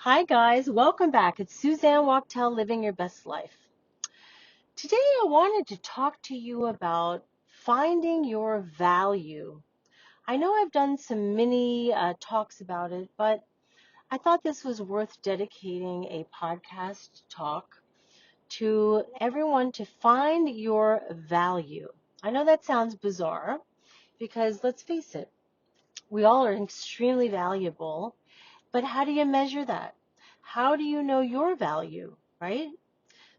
Hi guys, welcome back. It's Suzanne Wachtel, Living Your Best Life. Today I wanted to talk to you about finding your value. I know I've done some mini talks about it, but I thought this was worth dedicating a podcast talk to everyone to find your value. I know that sounds bizarre because let's face it, we all are extremely valuable. But how do you measure that? How do you know your value, right?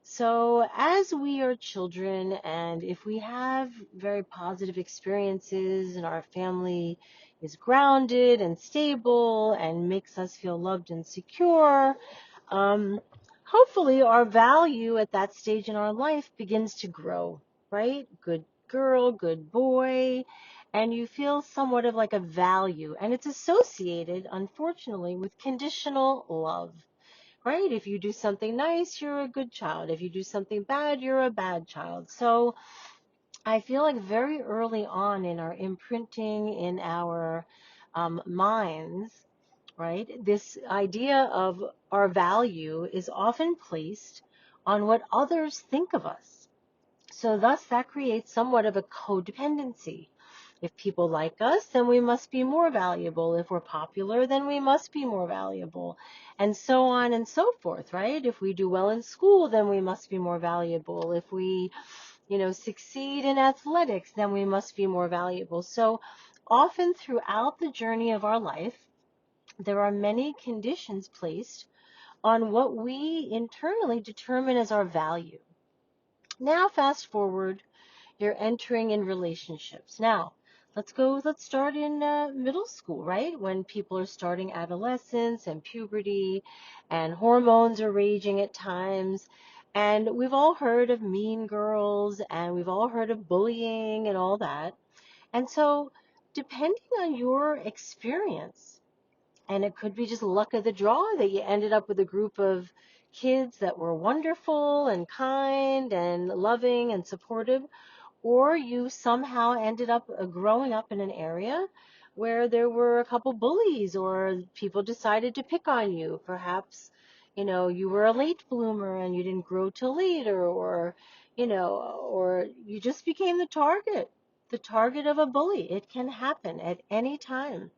So as we are children, and if we have very positive experiences and our family is grounded and stable and makes us feel loved and secure, um, hopefully our value at that stage in our life begins to grow, right? Good girl, good boy, and you feel somewhat of like a value. And it's associated, unfortunately, with conditional love, right? If you do something nice, you're a good child. If you do something bad, you're a bad child. So I feel like very early on in our imprinting, in our minds, right, this idea of our value is often placed on what others think of us. So thus that creates somewhat of a codependency. If people like us, then we must be more valuable. If we're popular, then we must be more valuable. And so on and so forth, right? If we do well in school, then we must be more valuable. If we, succeed in athletics, then we must be more valuable. So often throughout the journey of our life, there are many conditions placed on what we internally determine as our value. Now, fast forward, you're entering in relationships. Now, let's start in middle school, right? When people are starting adolescence and puberty and hormones are raging at times. And we've all heard of mean girls and we've all heard of bullying and all that. And so, depending on your experience, and it could be just luck of the draw that you ended up with a group of kids that were wonderful and kind and loving and supportive, or you somehow ended up growing up in an area where there were a couple bullies or people decided to pick on you. Perhaps, you were a late bloomer and you didn't grow till later, or, or you just became the target of a bully. It can happen at any time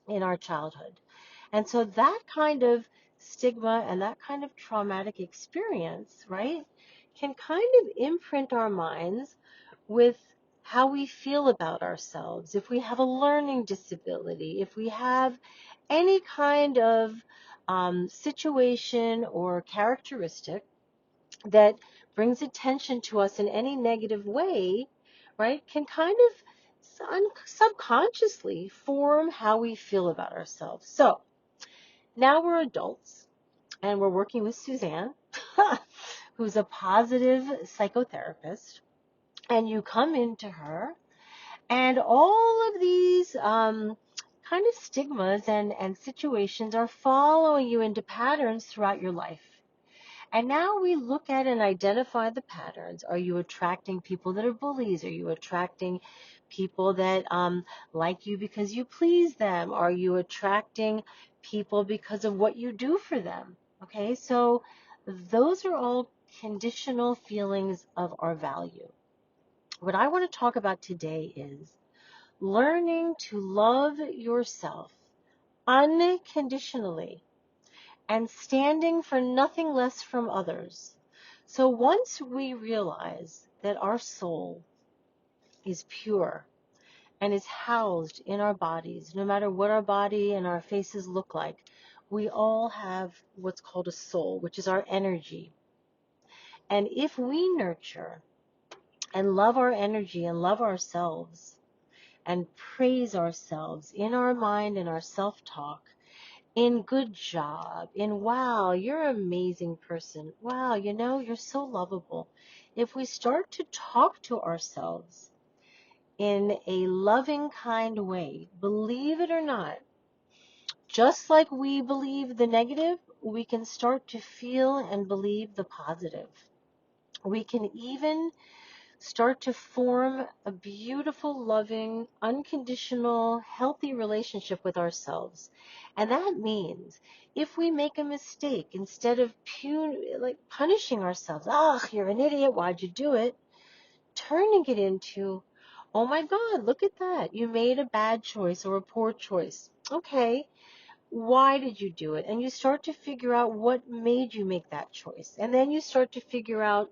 in our childhood. And so that kind of stigma and that kind of traumatic experience, right, can kind of imprint our minds with how we feel about ourselves. If we have a learning disability, if we have any kind of situation or characteristic that brings attention to us in any negative way, right, can kind of subconsciously form how we feel about ourselves. So now we're adults and we're working with Suzanne, who's a positive psychotherapist, and you come into her, and all of these kind of stigmas and situations are following you into patterns throughout your life. And now we look at and identify the patterns. Are you attracting people that are bullies? Are you attracting people that like you because you please them? Are you attracting people because of what you do for them? Okay, so those are all conditional feelings of our value. What I want to talk about today is learning to love yourself unconditionally and standing for nothing less from others. So once we realize that our soul is pure and is housed in our bodies, no matter what our body and our faces look like, we all have what's called a soul, which is our energy. And if we nurture and love our energy and love ourselves and praise ourselves in our mind and our self-talk, in good job, in wow, you're an amazing person. Wow, you're so lovable. If we start to talk to ourselves in a loving, kind way, believe it or not, just like we believe the negative, we can start to feel and believe the positive. We can even start to form a beautiful, loving, unconditional, healthy relationship with ourselves. And that means if we make a mistake, instead of punishing ourselves, you're an idiot, why'd you do it? Turning it into, oh my God, look at that. You made a bad choice or a poor choice. Okay, why did you do it? And you start to figure out what made you make that choice. And then you start to figure out,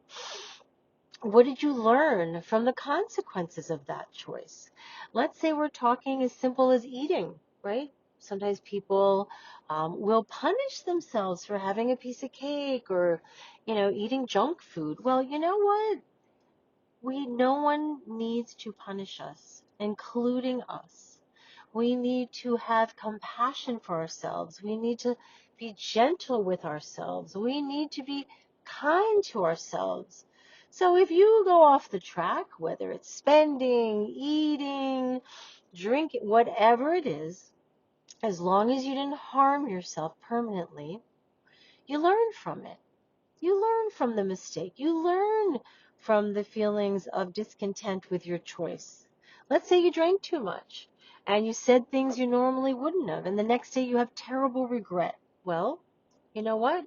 what did you learn from the consequences of that choice? Let's say we're talking as simple as eating, right? Sometimes people will punish themselves for having a piece of cake or, eating junk food. Well, you know what? No one needs to punish us, including us. We need to have compassion for ourselves. We need to be gentle with ourselves. We need to be kind to ourselves. So if you go off the track, whether it's spending, eating, drinking, whatever it is, as long as you didn't harm yourself permanently, you learn from it. You learn from the mistake. You learn from the feelings of discontent with your choice. Let's say you drank too much and you said things you normally wouldn't have, and the next day you have terrible regret. Well, you know what?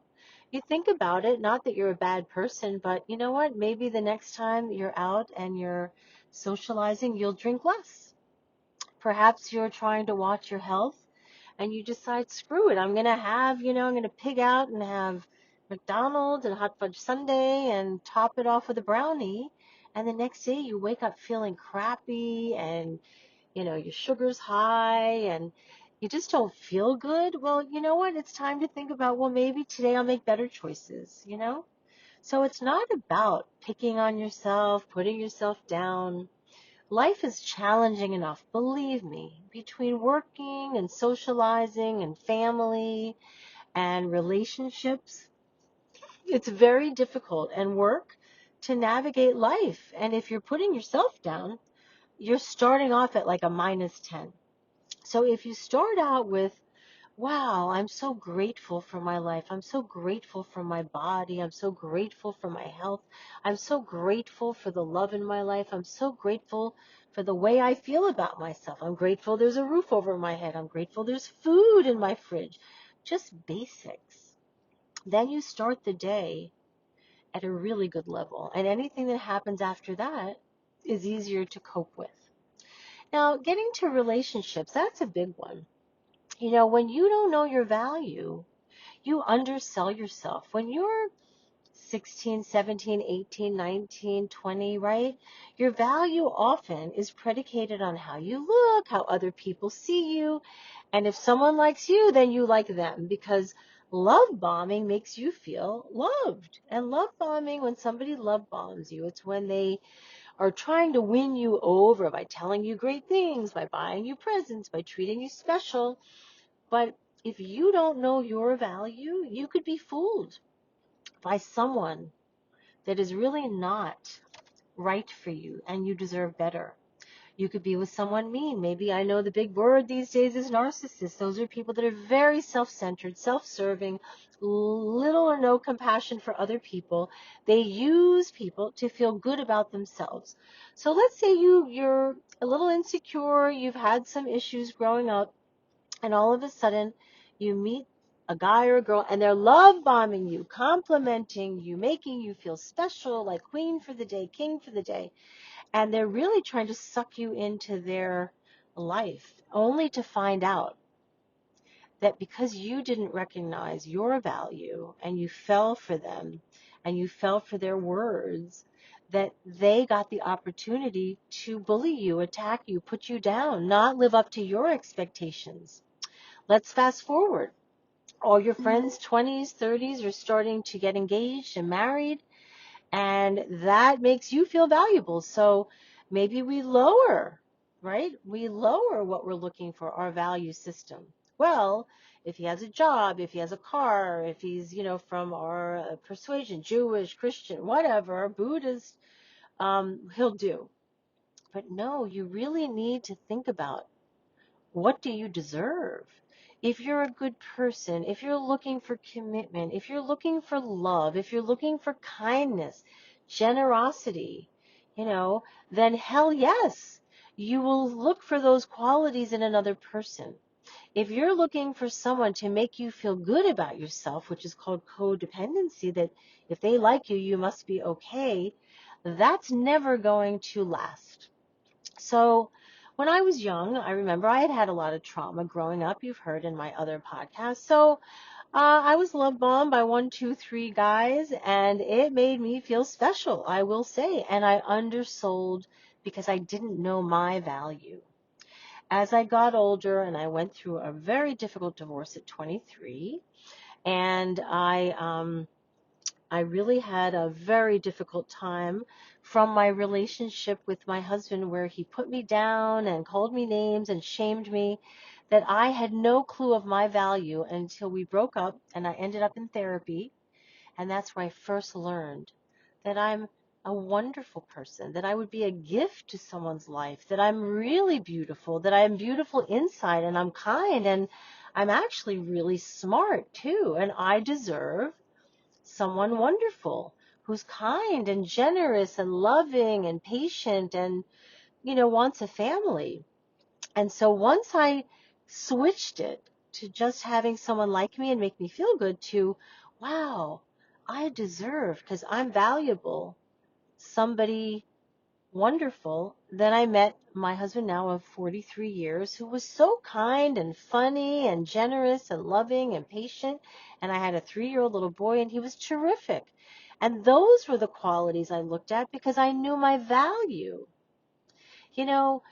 You think about it, not that you're a bad person, but you know what? Maybe the next time you're out and you're socializing, you'll drink less. Perhaps you're trying to watch your health and you decide, screw it, I'm going to pig out and have McDonald's and hot fudge sundae and top it off with a brownie. And the next day you wake up feeling crappy and, your sugar's high and you just don't feel good. Well, you know what? It's time to think about, well, maybe today I'll make better choices. So it's not about picking on yourself, putting yourself down. Life is challenging enough, believe me, between working and socializing and family and relationships. It's very difficult and work to navigate life. And if you're putting yourself down, you're starting off at like a -10. So if you start out with, wow, I'm so grateful for my life. I'm so grateful for my body. I'm so grateful for my health. I'm so grateful for the love in my life. I'm so grateful for the way I feel about myself. I'm grateful there's a roof over my head. I'm grateful there's food in my fridge. Just basics. Then you start the day at a really good level. And anything that happens after that is easier to cope with. Now, getting to relationships, that's a big one. When you don't know your value, you undersell yourself. When you're 16, 17, 18, 19, 20, right? Your value often is predicated on how you look, how other people see you. And if someone likes you, then you like them, because love bombing makes you feel loved. And love bombing, when somebody love bombs you, it's when they are trying to win you over by telling you great things, by buying you presents, by treating you special. But if you don't know your value, you could be fooled by someone that is really not right for you and you deserve better. You could be with someone mean. Maybe, I know the big word these days is narcissists. Those are people that are very self-centered, self-serving, little or no compassion for other people. They use people to feel good about themselves. So let's say you're a little insecure, you've had some issues growing up, and all of a sudden you meet a guy or a girl and they're love bombing you, complimenting you, making you feel special, like queen for the day, king for the day. And they're really trying to suck you into their life, only to find out that because you didn't recognize your value and you fell for them and you fell for their words, that they got the opportunity to bully you, attack you, put you down, not live up to your expectations. Let's fast forward. All your friends, 20s, 30s, are starting to get engaged and married, and that makes you feel valuable. So maybe we lower, right? We lower what we're looking for, our value system. Well, if he has a job, if he has a car, if he's, from our persuasion, Jewish, Christian, whatever, Buddhist, he'll do. But no, you really need to think about, what do you deserve? If you're a good person, if you're looking for commitment, if you're looking for love, if you're looking for kindness, generosity, then hell yes, you will look for those qualities in another person. If you're looking for someone to make you feel good about yourself, which is called codependency, that if they like you, you must be okay, that's never going to last. So when I was young, I remember I had had a lot of trauma growing up. You've heard in my other podcasts. So I was love bombed by 1, 2, 3 guys, and it made me feel special, I will say. And I undersold because I didn't know my value. As I got older, and I went through a very difficult divorce at 23, and I really had a very difficult time from my relationship with my husband, where he put me down and called me names and shamed me, that I had no clue of my value until we broke up and I ended up in therapy. And that's where I first learned that I'm a wonderful person, that I would be a gift to someone's life, that I'm really beautiful, that I'm beautiful inside, and I'm kind, and I'm actually really smart too, and I deserve someone wonderful who's kind and generous and loving and patient and, wants a family. And so once I switched it to just having someone like me and make me feel good to, wow, I deserve, because I'm valuable, somebody wonderful, then I met my husband now of 43 years, who was so kind and funny and generous and loving and patient. And I had a 3-year-old little boy, and he was terrific. And those were the qualities I looked at because I knew my value. You know,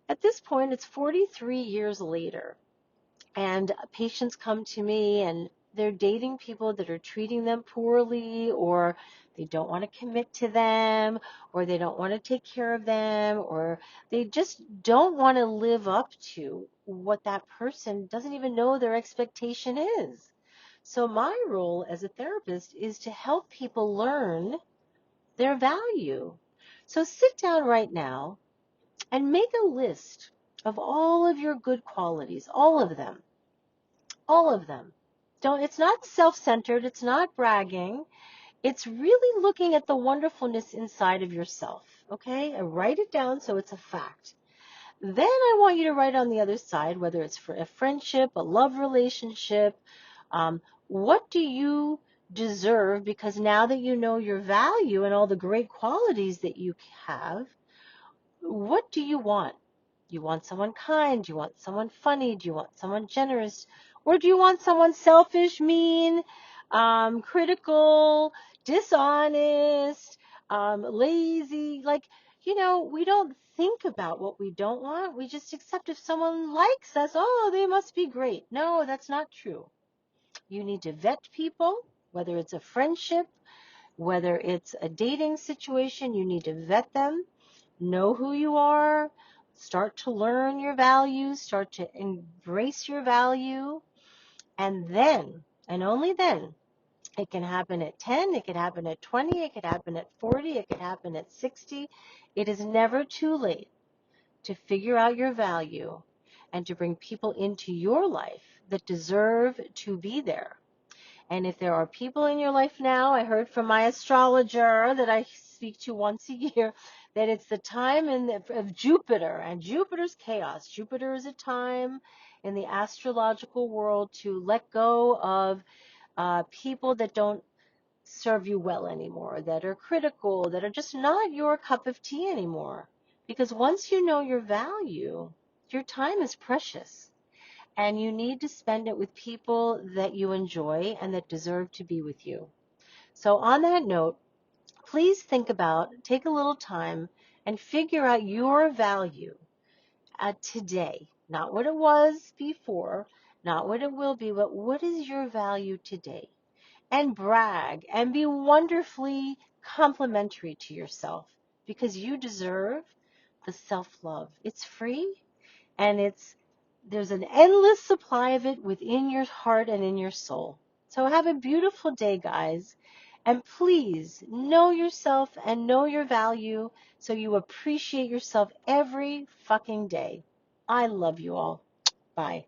at this point, it's 43 years later, and patients come to me and they're dating people that are treating them poorly, or they don't want to commit to them, or they don't want to take care of them, or they just don't want to live up to what that person doesn't even know their expectation is. So my role as a therapist is to help people learn their value. So sit down right now and make a list of all of your good qualities, all of them. All of them. It's not self-centered, it's not bragging. It's really looking at the wonderfulness inside of yourself, okay? And write it down so it's a fact. Then I want you to write on the other side, whether it's for a friendship, a love relationship, what do you deserve? Because now that you know your value and all the great qualities that you have, what do you want? Do you want someone kind? Do you want someone funny? Do you want someone generous? Or do you want someone selfish, mean, critical, dishonest, lazy? We don't think about what we don't want. We just accept if someone likes us, oh, they must be great. No, that's not true. You need to vet people, whether it's a friendship, whether it's a dating situation, you need to vet them. Know who you are, start to learn your values, start to embrace your value, and then, and only then, it can happen at 10, it could happen at 20, it could happen at 40, it could happen at 60. It is never too late to figure out your value and to bring people into your life that deserve to be there. And if there are people in your life now, I heard from my astrologer that I speak to once a year, that it's the time of Jupiter, and Jupiter's chaos. Jupiter is a time in the astrological world to let go of people that don't serve you well anymore, that are critical, that are just not your cup of tea anymore. Because once you know your value, your time is precious. And you need to spend it with people that you enjoy and that deserve to be with you. So on that note, please take a little time and figure out your value today. Not what it was before, not what it will be, but what is your value today? And brag and be wonderfully complimentary to yourself, because you deserve the self-love. It's free, and there's an endless supply of it within your heart and in your soul. So have a beautiful day, guys. And please know yourself and know your value so you appreciate yourself every fucking day. I love you all. Bye.